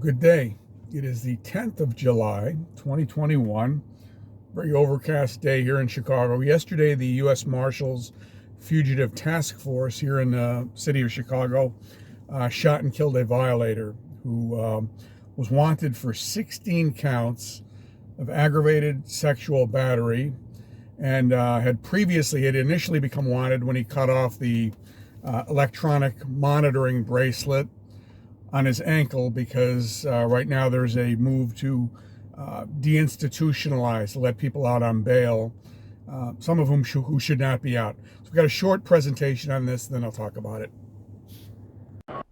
Good day. It is the 10th of July, 2021. Very overcast day here in Chicago. Yesterday, the U.S. Marshals Fugitive Task Force here in the city of Chicago shot and killed a violator who was wanted for 16 counts of aggravated sexual battery and had initially become wanted when he cut off the electronic monitoring bracelet on his ankle, because right now there's a move to deinstitutionalize, to let people out on bail, some of whom who should not be out. So we've got a short presentation on this, then I'll talk about it.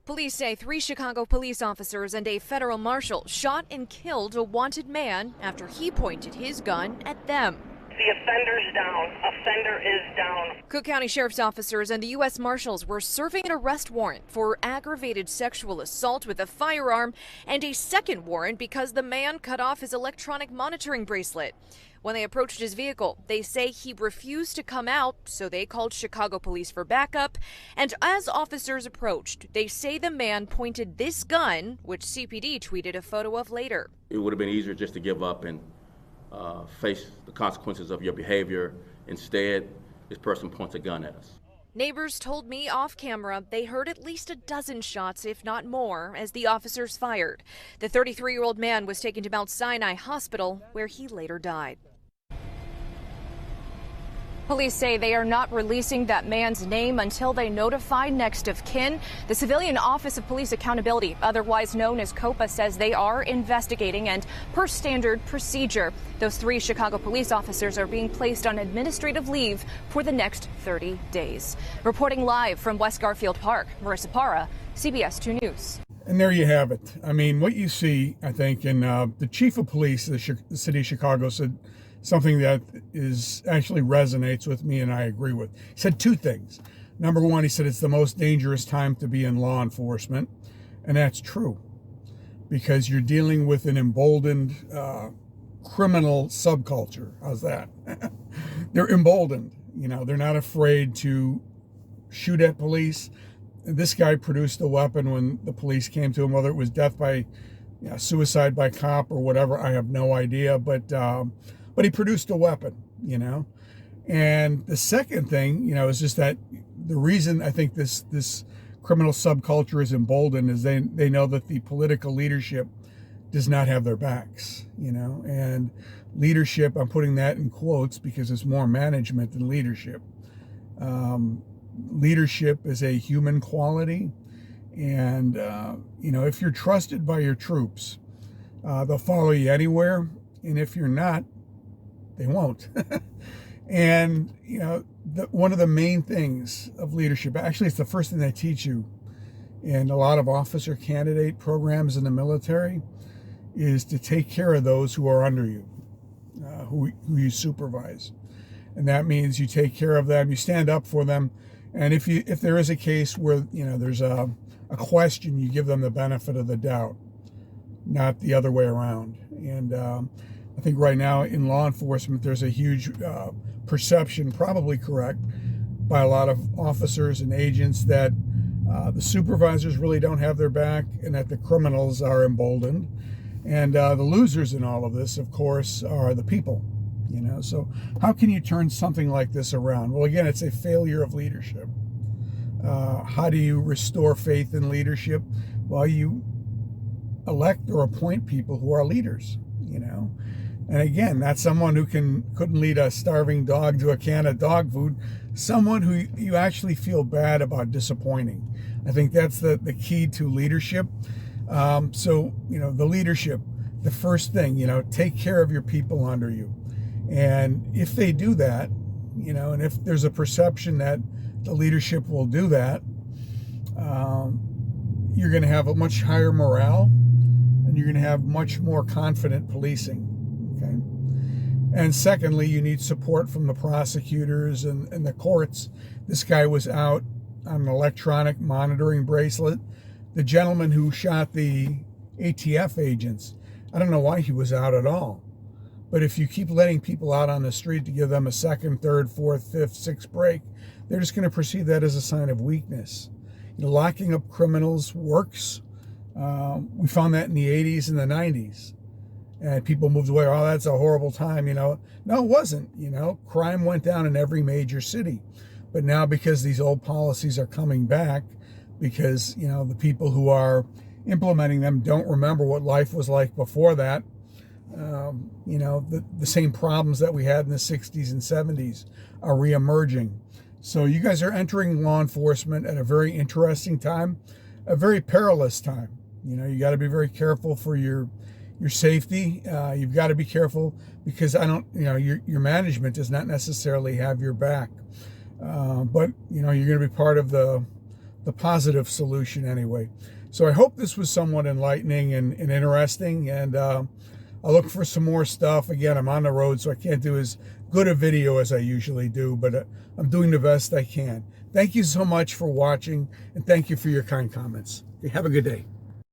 Police say 3 Chicago police officers and a federal marshal shot and killed a wanted man after he pointed his gun at them. The offender's down. Offender is down. Cook County Sheriff's officers and the U.S. Marshals were serving an arrest warrant for aggravated sexual assault with a firearm and a second warrant because the man cut off his electronic monitoring bracelet. When they approached his vehicle, they say he refused to come out, so they called Chicago police for backup. And as officers approached, they say the man pointed this gun, which CPD tweeted a photo of later. It would have been easier just to give up and face the consequences of your behavior. Instead, this person points a gun at us. Neighbors told me off camera they heard at least a dozen shots, if not more, as the officers fired. The 33-year-old man was taken to Mount Sinai Hospital, where he later died. Police say they are not releasing that man's name until they notify next of kin. The Civilian Office of Police Accountability, otherwise known as COPA, says they are investigating, and per standard procedure, those 3 Chicago police officers are being placed on administrative leave for the next 30 days. Reporting live from West Garfield Park, Marissa Parra, CBS 2 News. And there you have it. I mean, what you see, I think, and the chief of police of the city of Chicago said something that actually resonates with me and I agree with. He said 2 things. Number one, he said it's the most dangerous time to be in law enforcement. And that's true, because you're dealing with an emboldened criminal subculture. How's that? They're emboldened. You know, they're not afraid to shoot at police. This guy produced a weapon when the police came to him, whether it was death by suicide by cop or whatever, I have no idea. But he produced a weapon, you know. And the second thing, you know, is just that the reason I think this criminal subculture is emboldened is they know that the political leadership does not have their backs, you know. And leadership, I'm putting that in quotes because it's more management than leadership. Leadership is a human quality. And, you know, if you're trusted by your troops, they'll follow you anywhere. And if you're not, they won't. And, you know, one of the main things of leadership, actually it's the first thing they teach you in a lot of officer candidate programs in the military, is to take care of those who are under you, who you supervise. And that means you take care of them, you stand up for them. And if there is a case where, you know, there's a question, you give them the benefit of the doubt, not the other way around. And I think right now in law enforcement, there's a huge perception, probably correct, by a lot of officers and agents that the supervisors really don't have their back and that the criminals are emboldened. And the losers in all of this, of course, are the people, you know. So how can you turn something like this around? Well, again, it's a failure of leadership. How do you restore faith in leadership? Well, you elect or appoint people who are leaders, you know. And again, not someone who couldn't lead a starving dog to a can of dog food, someone who you actually feel bad about disappointing. I think that's the key to leadership. So, you know, the leadership, the first thing, you know, take care of your people under you. And if they do that, you know, and if there's a perception that the leadership will do that, you're going to have a much higher morale and you're going to have much more confident policing. Okay. And secondly, you need support from the prosecutors and the courts. This guy was out on an electronic monitoring bracelet. The gentleman who shot the ATF agents, I don't know why he was out at all. But if you keep letting people out on the street to give them a second, third, fourth, fifth, sixth break, they're just going to perceive that as a sign of weakness. You know, locking up criminals works. We found that in the 80s and the 90s. And people moved away. Oh, that's a horrible time, you know. No, it wasn't, you know. Crime went down in every major city. But now, because these old policies are coming back, because, you know, the people who are implementing them don't remember what life was like before that, you know, the same problems that we had in the 60s and 70s are reemerging. So you guys are entering law enforcement at a very interesting time, a very perilous time. You know, you got to be very careful for your safety. You've got to be careful because your management does not necessarily have your back. But, you know, you're going to be part of the positive solution anyway. So I hope this was somewhat enlightening and interesting. And I'll look for some more stuff. Again, I'm on the road, so I can't do as good a video as I usually do, but I'm doing the best I can. Thank you so much for watching, and thank you for your kind comments. Have a good day.